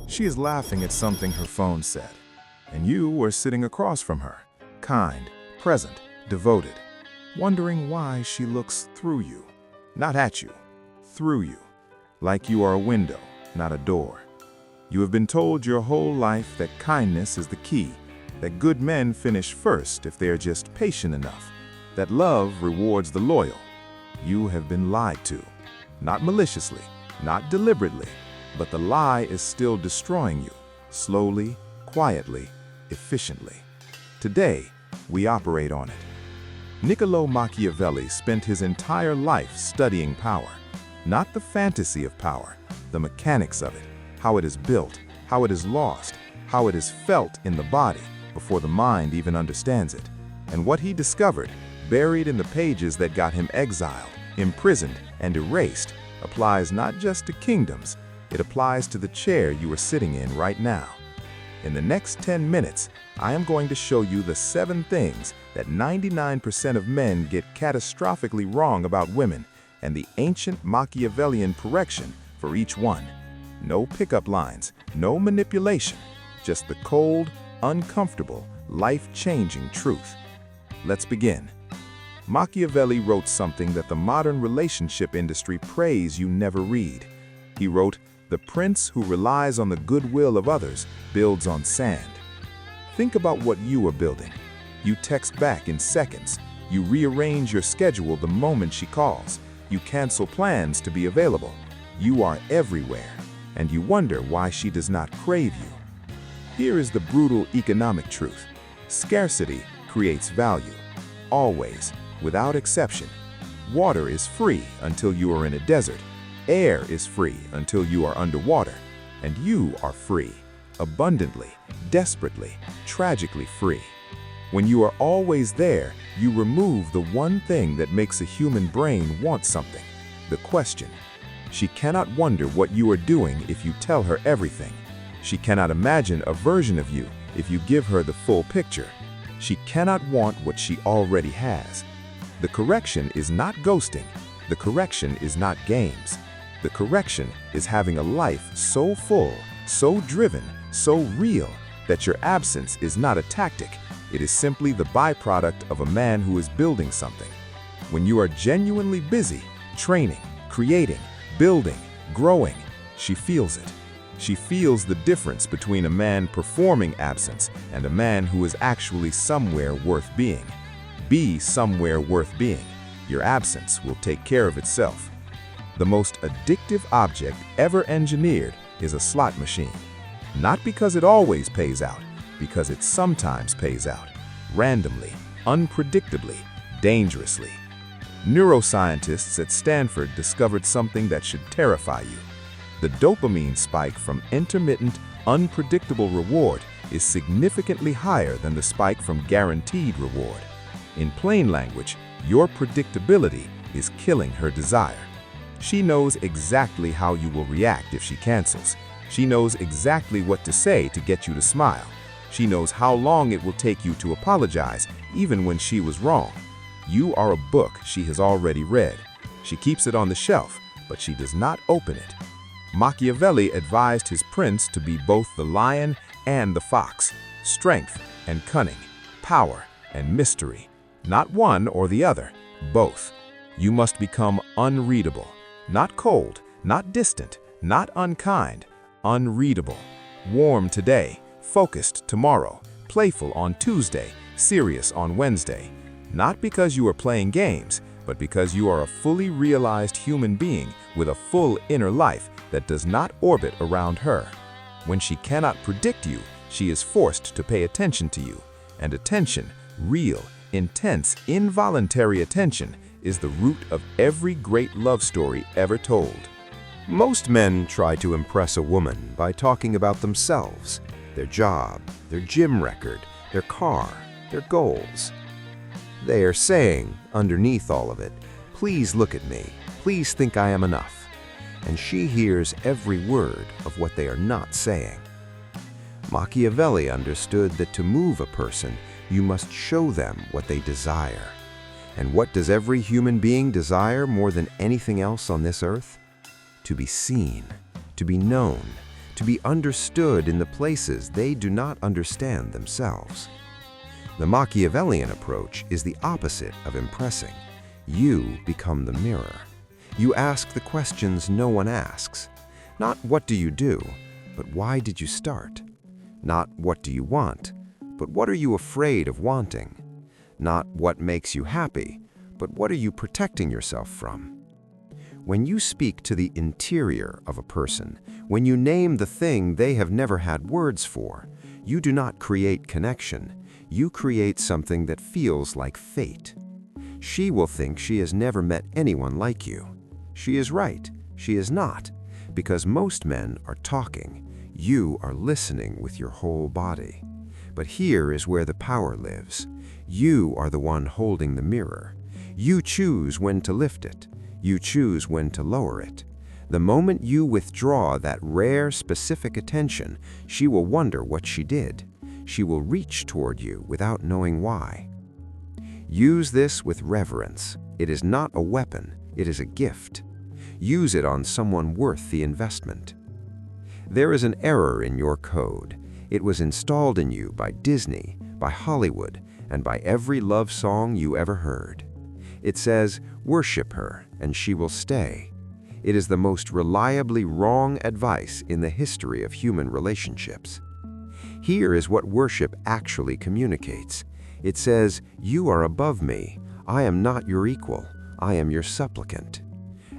She is laughing at something her phone said, and you were sitting across from her, kind, present, devoted, wondering why she looks through you, not at you, through you, like you are a window, not a door. You have been told your whole life that kindness is the key, that good men finish first if they are just patient enough, that love rewards the loyal. You have been lied to, not maliciously, not deliberately, but the lie is still destroying you, slowly, quietly, efficiently. Today, we operate on it. Niccolò Machiavelli spent his entire life studying power, not the fantasy of power, the mechanics of it, how it is built, how it is lost, how it is felt in the body before the mind even understands it. And what he discovered, buried in the pages that got him exiled, imprisoned, and erased, applies not just to kingdoms, it applies to the chair you are sitting in right now. In the next 10 minutes, I am going to show you the 7 things that 99% of men get catastrophically wrong about women and the ancient Machiavellian correction for each one. No pickup lines, no manipulation, just the cold, uncomfortable, life-changing truth. Let's begin. Machiavelli wrote something that the modern relationship industry prays you never read. He wrote, "The prince who relies on the goodwill of others builds on sand." Think about what you are building. You text back in seconds. You rearrange your schedule the moment she calls. You cancel plans to be available. You are everywhere, and you wonder why she does not crave you. Here is the brutal economic truth. Scarcity creates value. Always, without exception. Water is free until you are in a desert. Air is free until you are underwater, and you are free, abundantly, desperately, tragically free. When you are always there, you remove the one thing that makes a human brain want something, the question. She cannot wonder what you are doing if you tell her everything. She cannot imagine a version of you if you give her the full picture. She cannot want what she already has. The correction is not ghosting. The correction is not games. The correction is having a life so full, so driven, so real, that your absence is not a tactic. It is simply the byproduct of a man who is building something. When you are genuinely busy, training, creating, building, growing, she feels it. She feels the difference between a man performing absence and a man who is actually somewhere worth being. Be somewhere worth being. Your absence will take care of itself. The most addictive object ever engineered is a slot machine. Not because it always pays out, because it sometimes pays out. Randomly, unpredictably, dangerously. Neuroscientists at Stanford discovered something that should terrify you. The dopamine spike from intermittent, unpredictable reward is significantly higher than the spike from guaranteed reward. In plain language, your predictability is killing her desire. She knows exactly how you will react if she cancels. She knows exactly what to say to get you to smile. She knows how long it will take you to apologize, even when she was wrong. You are a book she has already read. She keeps it on the shelf, but she does not open it. Machiavelli advised his prince to be both the lion and the fox, strength and cunning, power and mystery. Not one or the other, both. You must become unreadable, not cold, not distant, not unkind, unreadable. Warm today, focused tomorrow, playful on Tuesday, serious on Wednesday. Not because you are playing games, but because you are a fully realized human being with a full inner life that does not orbit around her. When she cannot predict you, she is forced to pay attention to you. And attention, real, intense, involuntary attention, is the root of every great love story ever told. Most men try to impress a woman by talking about themselves, their job, their gym record, their car, their goals. They are saying, underneath all of it, "Please look at me, please think I am enough." And she hears every word of what they are not saying. Machiavelli understood that to move a person, you must show them what they desire. And what does every human being desire more than anything else on this earth? To be seen, to be known, to be understood in the places they do not understand themselves. The Machiavellian approach is the opposite of impressing. You become the mirror. You ask the questions no one asks. Not what do you do, but why did you start? Not what do you want, but what are you afraid of wanting? Not what makes you happy, but what are you protecting yourself from? When you speak to the interior of a person, when you name the thing they have never had words for, you do not create connection. You create something that feels like fate. She will think she has never met anyone like you. She is right. She is not. Because most men are talking. You are listening with your whole body. But here is where the power lives. You are the one holding the mirror. You choose when to lift it. You choose when to lower it. The moment you withdraw that rare, specific attention, she will wonder what she did. She will reach toward you without knowing why. Use this with reverence. It is not a weapon, it is a gift. Use it on someone worth the investment. There is an error in your code. It was installed in you by Disney, by Hollywood, and by every love song you ever heard. It says, worship her, and she will stay. It is the most reliably wrong advice in the history of human relationships. Here is what worship actually communicates. It says, you are above me. I am not your equal. I am your supplicant.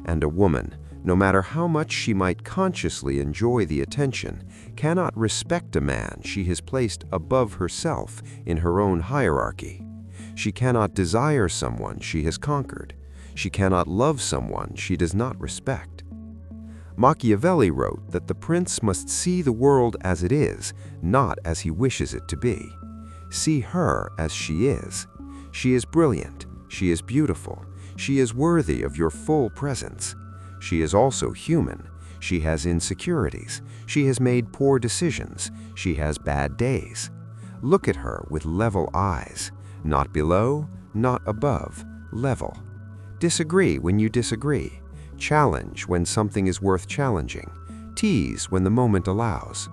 And a woman, no matter how much she might consciously enjoy the attention, cannot respect a man she has placed above herself in her own hierarchy. She cannot desire someone she has conquered. She cannot love someone she does not respect. Machiavelli wrote that the prince must see the world as it is, not as he wishes it to be. See her as she is. She is brilliant. She is beautiful. She is worthy of your full presence. She is also human. She has insecurities. She has made poor decisions. She has bad days. Look at her with level eyes. Not below, not above, level. Disagree when you disagree. Challenge when something is worth challenging. Tease when the moment allows.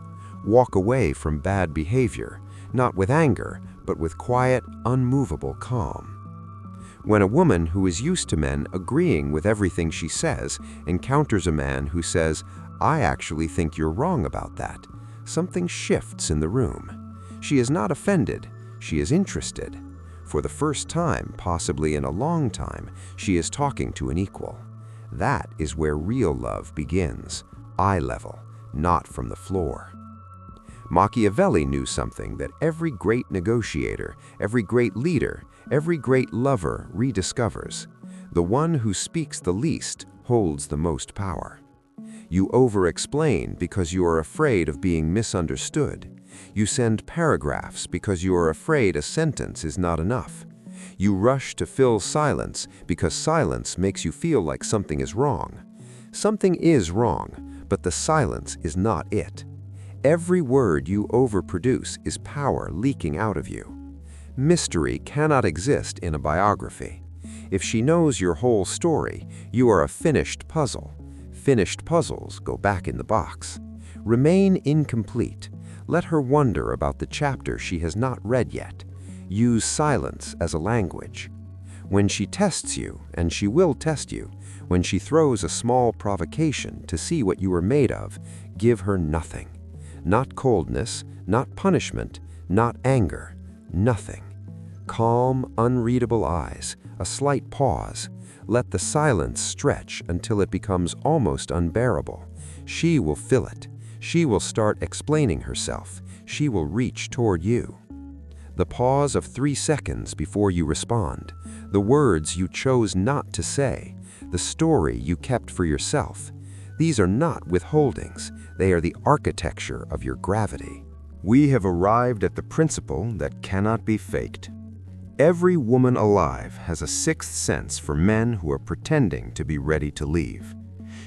Walk away from bad behavior, not with anger, but with quiet, unmovable calm. When a woman who is used to men agreeing with everything she says encounters a man who says, I actually think you're wrong about that, something shifts in the room. She is not offended. She is interested. For the first time, possibly in a long time, she is talking to an equal. That is where real love begins, eye level, not from the floor. Machiavelli knew something that every great negotiator, every great leader, every great lover rediscovers. The one who speaks the least holds the most power. You over-explain because you are afraid of being misunderstood. You send paragraphs because you are afraid a sentence is not enough. You rush to fill silence because silence makes you feel like something is wrong. Something is wrong, but the silence is not it. Every word you overproduce is power leaking out of you. Mystery cannot exist in a biography. If she knows your whole story, you are a finished puzzle. Finished puzzles go back in the box. Remain incomplete. Let her wonder about the chapter she has not read yet. Use silence as a language. When she tests you, and she will test you, when she throws a small provocation to see what you are made of, give her nothing. Not coldness, not punishment, not anger, nothing. Calm, unreadable eyes, a slight pause. Let the silence stretch until it becomes almost unbearable. She will fill it. She will start explaining herself. She will reach toward you. The pause of 3 seconds before you respond, the words you chose not to say, the story you kept for yourself. These are not withholdings. They are the architecture of your gravity. We have arrived at the principle that cannot be faked. Every woman alive has a sixth sense for men who are pretending to be ready to leave.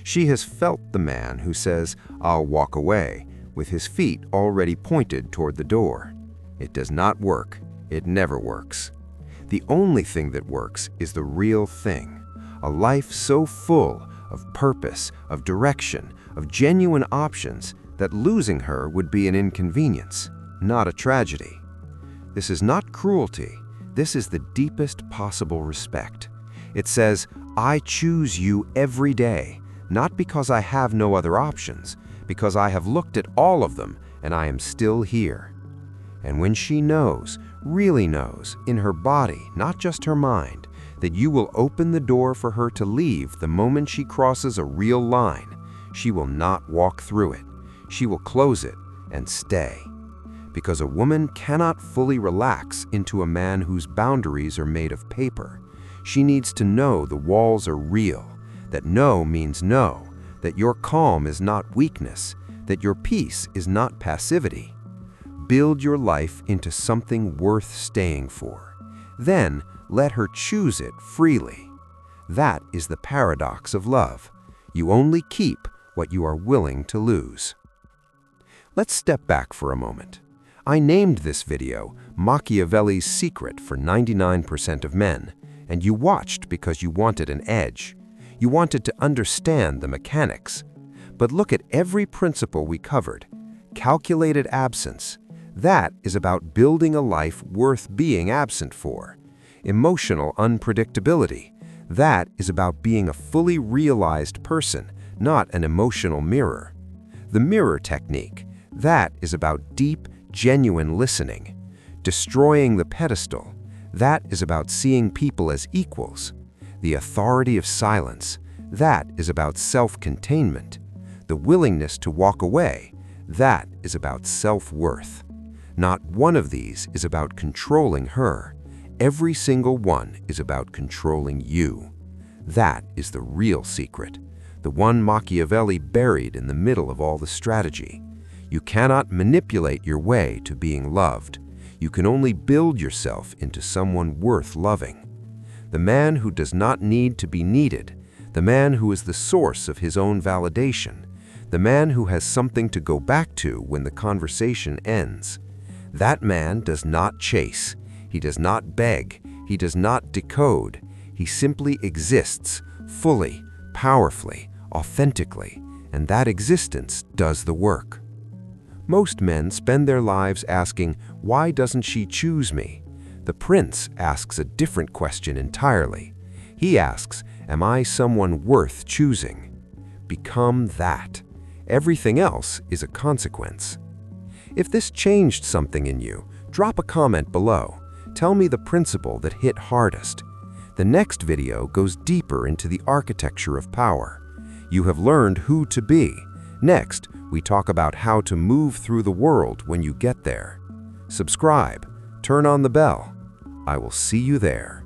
She has felt the man who says, "I'll walk away," with his feet already pointed toward the door. It does not work. It never works. The only thing that works is the real thing. A life so full of purpose, of direction, of genuine options, that losing her would be an inconvenience, not a tragedy. This is not cruelty. This is the deepest possible respect. It says, I choose you every day, not because I have no other options, because I have looked at all of them and I am still here. And when she knows, really knows, in her body, not just her mind, that you will open the door for her to leave the moment she crosses a real line, she will not walk through it. She will close it and stay. Because a woman cannot fully relax into a man whose boundaries are made of paper. She needs to know the walls are real, that no means no, that your calm is not weakness, that your peace is not passivity. Build your life into something worth staying for. Then let her choose it freely. That is the paradox of love. You only keep what you are willing to lose. Let's step back for a moment. I named this video Machiavelli's Secret for 99% of Men, and you watched because you wanted an edge. You wanted to understand the mechanics. But look at every principle we covered. Calculated absence. That is about building a life worth being absent for. Emotional unpredictability. That is about being a fully realized person, not an emotional mirror. The mirror technique. That is about deep, genuine listening. Destroying the pedestal. That is about seeing people as equals. The authority of silence. That is about self-containment. The willingness to walk away. That is about self-worth. Not one of these is about controlling her. Every single one is about controlling you. That is the real secret, the one Machiavelli buried in the middle of all the strategy. You cannot manipulate your way to being loved. You can only build yourself into someone worth loving. The man who does not need to be needed, the man who is the source of his own validation, the man who has something to go back to when the conversation ends. That man does not chase. He does not beg. He does not decode. He simply exists, fully, powerfully, authentically, and that existence does the work. Most men spend their lives asking, why doesn't she choose me? The prince asks a different question entirely. He asks, am I someone worth choosing? Become that. Everything else is a consequence. If this changed something in you, drop a comment below. Tell me the principle that hit hardest. The next video goes deeper into the architecture of power. You have learned who to be. Next, we talk about how to move through the world when you get there. Subscribe, turn on the bell. I will see you there.